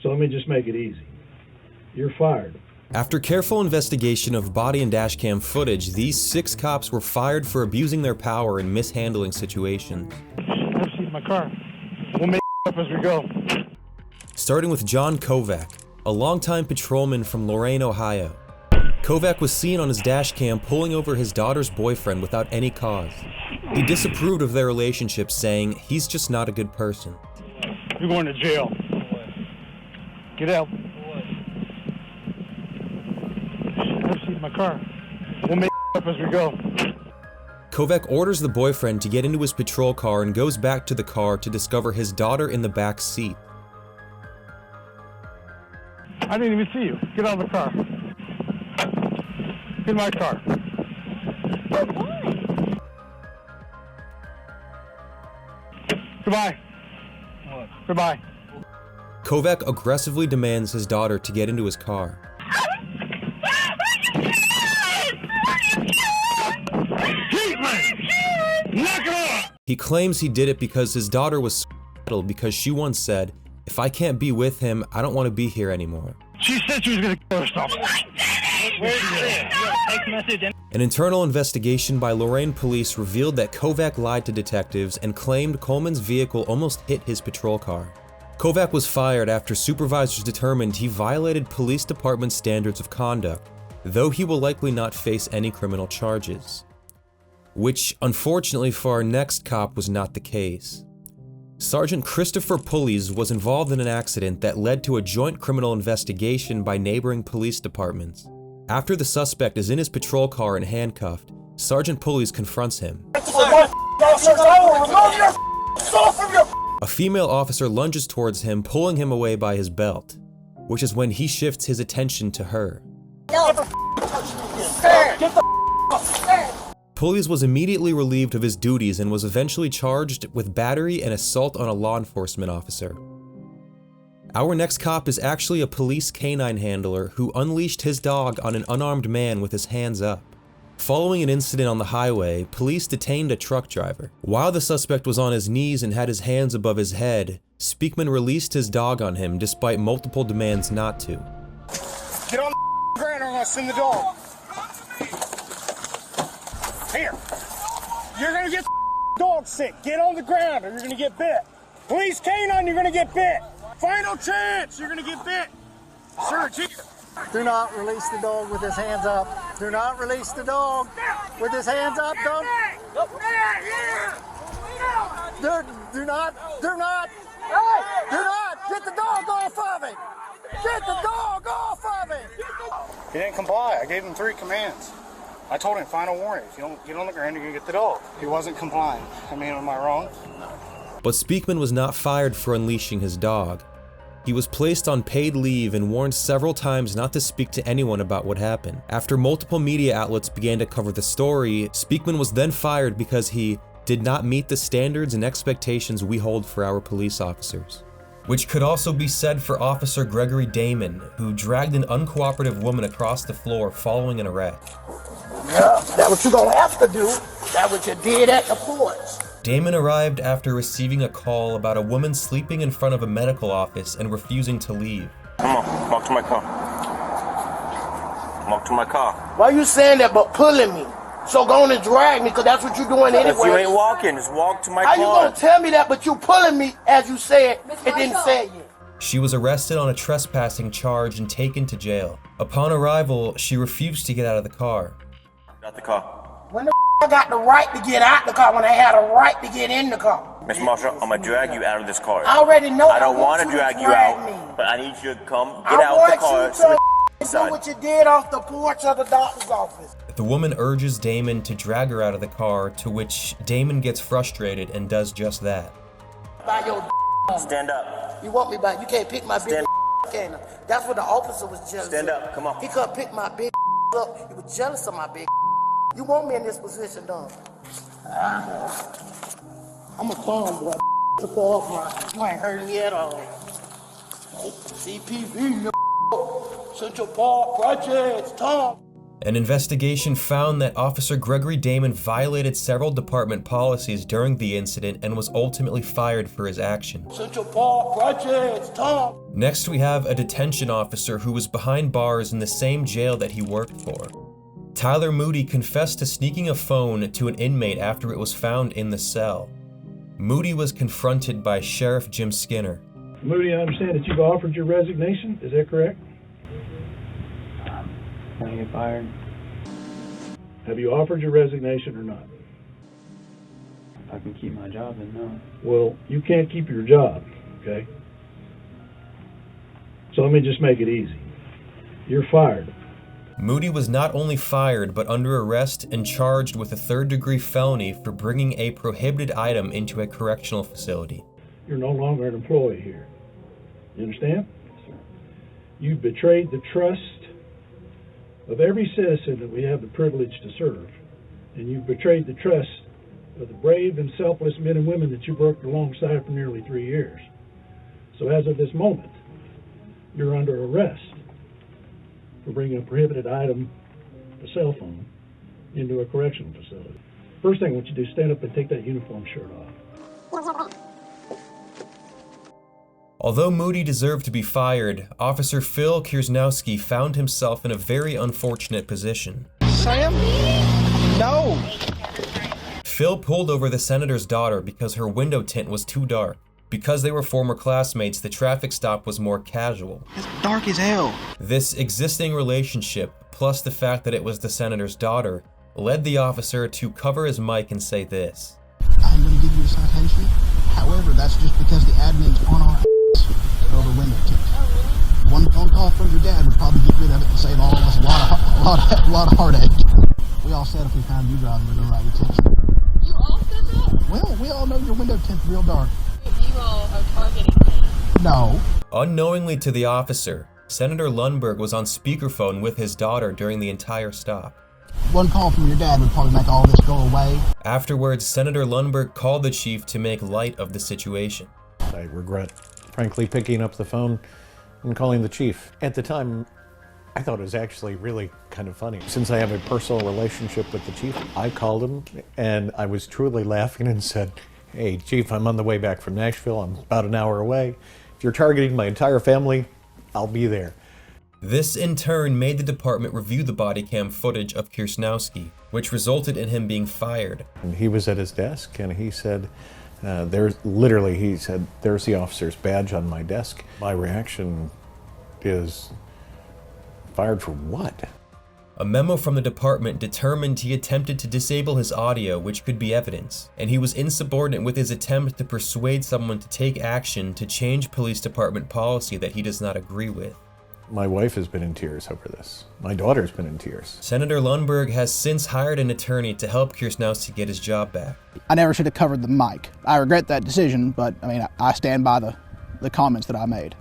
So let me just make it easy. You're fired. After careful investigation of body and dashcam footage, these 6 cops were fired for abusing their power and mishandling situations. Have a seat in my car. We'll make up as we go. Starting with John Kovac, a longtime patrolman from Lorain, Ohio. Kovac was seen on his dashcam pulling over his daughter's boyfriend without any cause. He disapproved of their relationship, saying he's just not a good person. You're going to jail. Get out. Have a seat in my car. We'll make up as we go. Kovac orders the boyfriend to get into his patrol car and goes back to the car to discover his daughter in the back seat. I didn't even see you. Get out of the car. Get in my car. Goodbye. What? Goodbye. Kovac aggressively demands his daughter to get into his car. Knock it off! He claims he did it because his daughter was suicidal because she once said, "If I can't be with him, I don't want to be here anymore." She said she was going to kill herself. An internal investigation by Lorain police revealed that Kovac lied to detectives and claimed Coleman's vehicle almost hit his patrol car. Kovac was fired after supervisors determined he violated police department standards of conduct, though he will likely not face any criminal charges. Which, unfortunately for our next cop, was not the case. Sergeant Christopher Pulleys was involved in an accident that led to a joint criminal investigation by neighboring police departments. After the suspect is in his patrol car and handcuffed, Sergeant Pulleys confronts him. A female officer lunges towards him, pulling him away by his belt, which is when he shifts his attention to her. Pulleys was immediately relieved of his duties and was eventually charged with battery and assault on a law enforcement officer. Our next cop is actually a police canine handler who unleashed his dog on an unarmed man with his hands up. Following an incident on the highway, police detained a truck driver. While the suspect was on his knees and had his hands above his head, Speakman released his dog on him despite multiple demands not to. Get on the ground or I'm going to send the dog. Here. You're going to get dog sick. Get on the ground or you're going to get bit. Police canine, you're going to get bit. Final chance, you're going to get bit. Sir, here. Do not release the dog with his hands up. Do not release the dog with his hands up. Don't. Do not. Get the dog off of it. Get the dog off of it. He didn't comply. I gave him 3 commands. I told him, final warning. If you don't get on the ground, you're going to get the dog. He wasn't complying. I mean, am I wrong? But Speakman was not fired for unleashing his dog. He was placed on paid leave and warned several times not to speak to anyone about what happened. After multiple media outlets began to cover the story, Speakman was then fired because he did not meet the standards and expectations we hold for our police officers. Which could also be said for Officer Gregory Damon, who dragged an uncooperative woman across the floor following an arrest. Yeah, that's what you're going to have to do. That's what you did at the porch. Damon arrived after receiving a call about a woman sleeping in front of a medical office and refusing to leave. Come on, walk to my car. Walk to my car. Why you saying that but pulling me? So go on and drag me, because that's what you're doing anyway. If you ain't walking, just walk to my car. How you going to tell me that but you pulling me as you said it didn't say it yet? She was arrested on a trespassing charge and taken to jail. Upon arrival, she refused to get out of the car. Get out the car. When the I got the right to get out the car when I had a right to get in the car. Miss Marshall, I'm gonna drag you out of this car. I already know. I don't want to drag you out, but I need you to come get out the car. So do what you did off the porch of the doctor's office. The woman urges Damon to drag her out of the car, to which Damon gets frustrated and does just that. By your Stand up. You want me back? You can't pick my big can. That's what the officer was jealous of. Stand up, come on. He couldn't pick my big up. He was jealous of my big. You want me in this position, don't you? I'm a farm boy. Took off you ain't hurting me at all. CPV, Central Park Projects, Tom. An investigation found that Officer Gregory Damon violated several department policies during the incident and was ultimately fired for his action. Central Park Projects, Tom. Next, we have a detention officer who was behind bars in the same jail that he worked for. Tyler Moody confessed to sneaking a phone to an inmate after it was found in the cell. Moody was confronted by Sheriff Jim Skinner. Moody, I understand that you've offered your resignation. Is that correct? Can I get fired? Have you offered your resignation or not? If I can keep my job, then no. Well, you can't keep your job, okay? So let me just make it easy. You're fired. Moody was not only fired, but under arrest and charged with a third-degree felony for bringing a prohibited item into a correctional facility. You're no longer an employee here. You understand? You've betrayed the trust of every citizen that we have the privilege to serve. And you've betrayed the trust of the brave and selfless men and women that you've worked alongside for nearly 3 years. So as of this moment, you're under arrest for bringing a prohibited item, a cell phone, into a correctional facility. First thing I want you to do is stand up and take that uniform shirt off. Although Moody deserved to be fired, Officer Phil Kiersnowski found himself in a very unfortunate position. Sam? No. Phil pulled over the senator's daughter because her window tint was too dark. Because they were former classmates, the traffic stop was more casual. It's dark as hell. This existing relationship, plus the fact that it was the senator's daughter, led the officer to cover his mic and say this. I'm going to give you a citation. However, that's just because the admin's on our over window tint. One phone call from your dad would probably get rid of it and save all of us a lot of heartache. We all said if we found you driving, we'd go right with tips. You all said that? Well, we all know your window tint's real dark. You all are targeting me. No. Unknowingly to the officer, Senator Lundberg was on speakerphone with his daughter during the entire stop. One call from your dad would probably make all this go away. Afterwards, Senator Lundberg called the chief to make light of the situation. I regret, frankly, picking up the phone and calling the chief. At the time, I thought it was actually really kind of funny. Since I have a personal relationship with the chief, I called him and I was truly laughing and said, "Hey, Chief, I'm on the way back from Nashville. I'm about an hour away. If you're targeting my entire family, I'll be there." This in turn made the department review the body cam footage of Kiersnowski, which resulted in him being fired. And he was at his desk and he said, there's the officer's badge on my desk. My reaction is, fired for what? A memo from the department determined he attempted to disable his audio, which could be evidence, and he was insubordinate with his attempt to persuade someone to take action to change police department policy that he does not agree with. My wife has been in tears over this. My daughter's been in tears. Senator Lundberg has since hired an attorney to help Kiersnowski get his job back. I never should have covered the mic. I regret that decision, but I stand by the comments that I made.